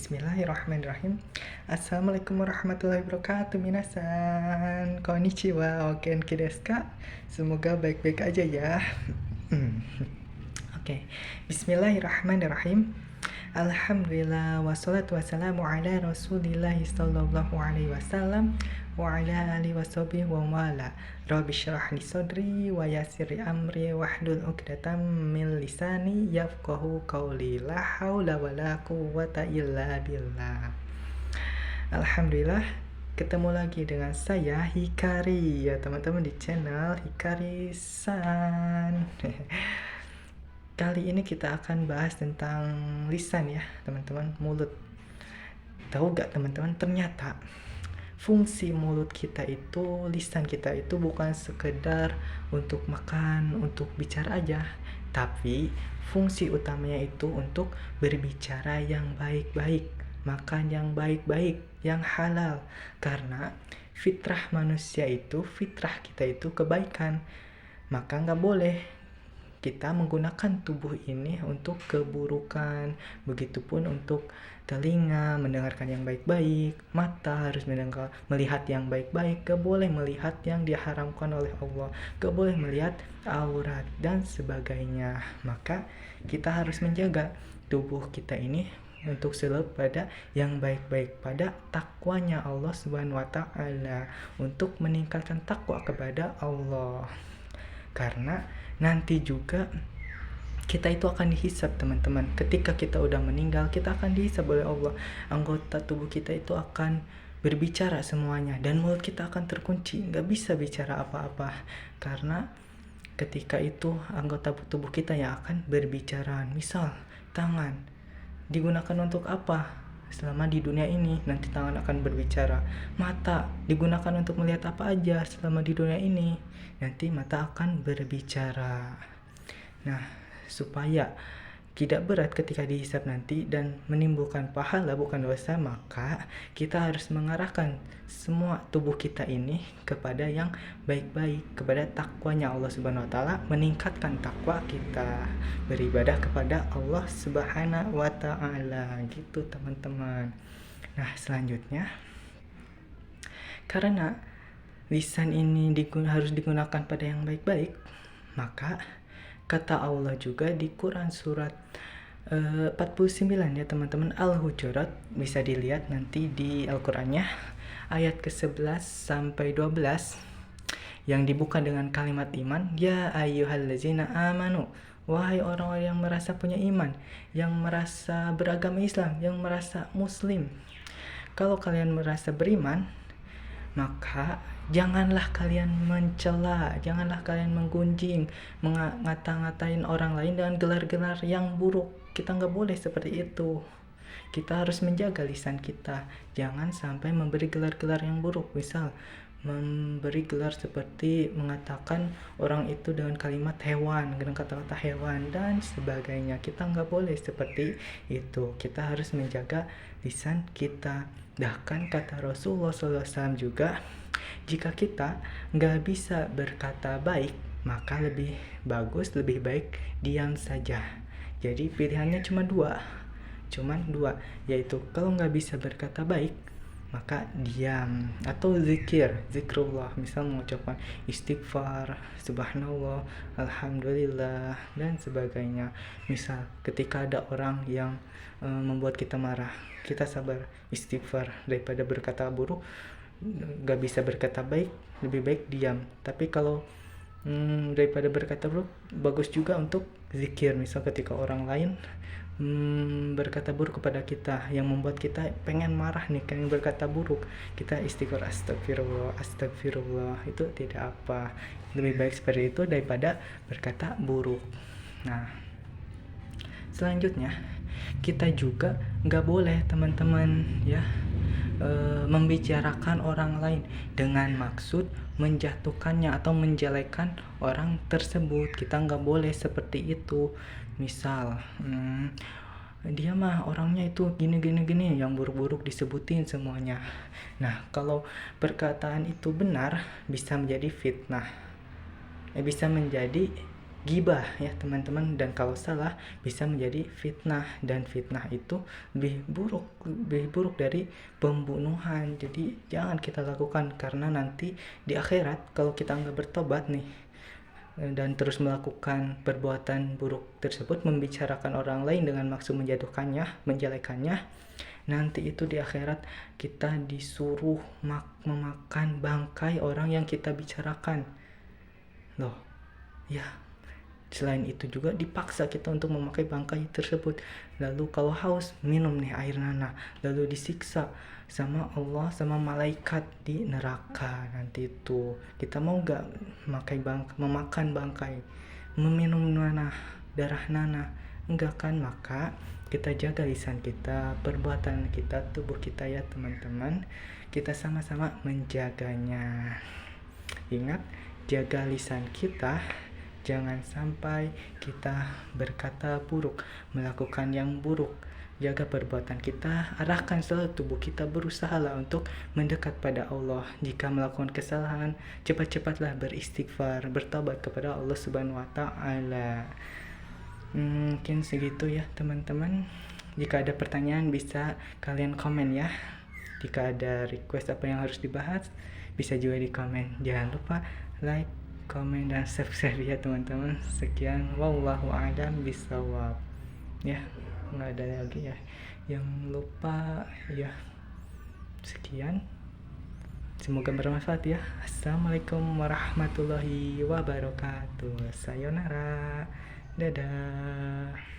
Bismillahirrahmanirrahim. Assalamualaikum warahmatullahi wabarakatuh, minasan. Konnichiwa, o genki desu ka? Semoga baik-baik aja ya. Oke. Bismillahirrahmanirrahim. Alhamdulillah wassalatu wassalamu ala Rasulillahi sallallahu alaihi wasallam wa ala alihi washabihi wa wala. Rabbi shrah li sadri wa yassir li amri wahlul 'uqdatam min lisani yafqahu qawli. La haula wala quwwata illa billah. Alhamdulillah ketemu lagi dengan saya Hikari ya teman-teman di channel Hikari San. Kali ini kita akan bahas tentang lisan ya teman-teman, mulut. Tahu gak teman-teman, ternyata fungsi mulut kita itu, lisan kita itu bukan sekedar untuk makan, untuk bicara aja, tapi fungsi utamanya itu untuk berbicara yang baik-baik, makan yang baik-baik, yang halal. Karena fitrah manusia itu, fitrah kita itu kebaikan, maka nggak boleh kita menggunakan tubuh ini untuk keburukan. Begitupun untuk telinga, mendengarkan yang baik-baik, mata harus melihat yang baik-baik, gak boleh melihat yang diharamkan oleh Allah, gak boleh melihat aurat dan sebagainya. Maka kita harus menjaga tubuh kita ini untuk selalu pada yang baik-baik, pada takwanya Allah Subhanahu wa Ta'ala, untuk meningkatkan takwa kepada Allah. Karena nanti juga kita itu akan dihisab teman-teman. Ketika kita udah meninggal, kita akan dihisab oleh Allah. Anggota tubuh kita itu akan berbicara semuanya, dan mulut kita akan terkunci, gak bisa bicara apa-apa. Karena ketika itu anggota tubuh kita yang akan berbicara. Misal tangan digunakan untuk apa selama di dunia ini, nanti tangan akan berbicara. Mata digunakan untuk melihat apa aja selama di dunia ini, nanti mata akan berbicara. Nah, supaya tidak berat ketika dihisab nanti dan menimbulkan pahala bukan dosa, maka kita harus mengarahkan semua tubuh kita ini kepada yang baik-baik, kepada takwanya Allah Subhanahu wa Ta'ala, meningkatkan takwa kita, beribadah kepada Allah Subhanahu wa Ta'ala, gitu teman-teman. Nah, selanjutnya, karena lisan ini harus digunakan pada yang baik-baik, maka kata Allah juga di Quran surat 49 ya teman-teman, Al-Hujurat, bisa dilihat nanti di Al-Qurannya ayat ke-11 sampai 12 yang dibuka dengan kalimat iman. Ya ayyuhallazina amanu, wahai orang-orang yang merasa punya iman, yang merasa beragama Islam, yang merasa muslim, kalau kalian merasa beriman, maka janganlah kalian mencela, janganlah kalian menggunjing, mengata-ngatain orang lain dengan gelar-gelar yang buruk. Kita nggak boleh seperti itu. Kita harus menjaga lisan kita, jangan sampai memberi gelar-gelar yang buruk. Misal memberi gelar seperti mengatakan orang itu dengan kalimat hewan, dengan kata-kata hewan dan sebagainya. Kita nggak boleh seperti itu. Kita harus menjaga lisan kita. Bahkan kata Rasulullah SAW juga, jika kita nggak bisa berkata baik, maka lebih bagus, lebih baik diam saja. Jadi pilihannya cuma dua, yaitu kalau nggak bisa berkata baik, maka diam, atau zikrullah, misal mengucapkan istighfar, subhanallah, alhamdulillah dan sebagainya. Misal ketika ada orang yang membuat kita marah, kita sabar, istighfar, daripada berkata buruk. Gak bisa berkata baik, lebih baik diam. Tapi kalau daripada berkata buruk, bagus juga untuk zikir. Misal ketika orang lain berkata buruk kepada kita, yang membuat kita pengen marah nih, pengen berkata buruk, kita istighfar, astagfirullah, itu tidak apa, lebih baik seperti itu daripada berkata buruk. Nah, selanjutnya kita juga nggak boleh teman-teman ya membicarakan orang lain dengan maksud menjatuhkannya atau menjelekkan orang tersebut. Kita nggak boleh seperti itu. Misal dia mah orangnya itu gini, yang buruk-buruk disebutin semuanya. Nah, kalau perkataan itu benar, bisa menjadi fitnah, bisa menjadi gibah ya teman-teman, dan kalau salah bisa menjadi fitnah, dan fitnah itu lebih buruk dari pembunuhan. Jadi jangan kita lakukan, karena nanti di akhirat kalau kita nggak bertobat nih dan terus melakukan perbuatan buruk tersebut, membicarakan orang lain dengan maksud menjatuhkannya, menjelekannya, nanti itu di akhirat kita disuruh memakan bangkai orang yang kita bicarakan loh ya. Selain itu juga dipaksa kita untuk memakai bangkai tersebut. Lalu kalau haus, minum nih air nanah. Lalu disiksa sama Allah, sama malaikat di neraka. Nanti itu kita mau gak memakan bangkai, meminum nanah, darah nanah? Enggak kan? Maka kita jaga lisan kita, perbuatan kita, tubuh kita ya teman-teman. Kita sama-sama menjaganya. Ingat, jaga lisan kita. Jangan sampai kita berkata buruk, melakukan yang buruk. Jaga perbuatan kita, arahkan selalu tubuh kita, berusahalah untuk mendekat pada Allah. Jika melakukan kesalahan, cepat-cepatlah beristighfar, bertobat kepada Allah Subhanahu wa Ta'ala. Mungkin segitu ya teman-teman. Jika ada pertanyaan bisa kalian komen ya. Jika ada request apa yang harus dibahas, bisa juga di komen. Jangan lupa like, komen, dan subscribe ya teman-teman. Sekian, wallahu a'lam bishawab. Ya, nggak ada lagi ya yang lupa ya. Sekian, semoga bermanfaat ya. Assalamualaikum warahmatullahi wabarakatuh. Sayonara, dadah.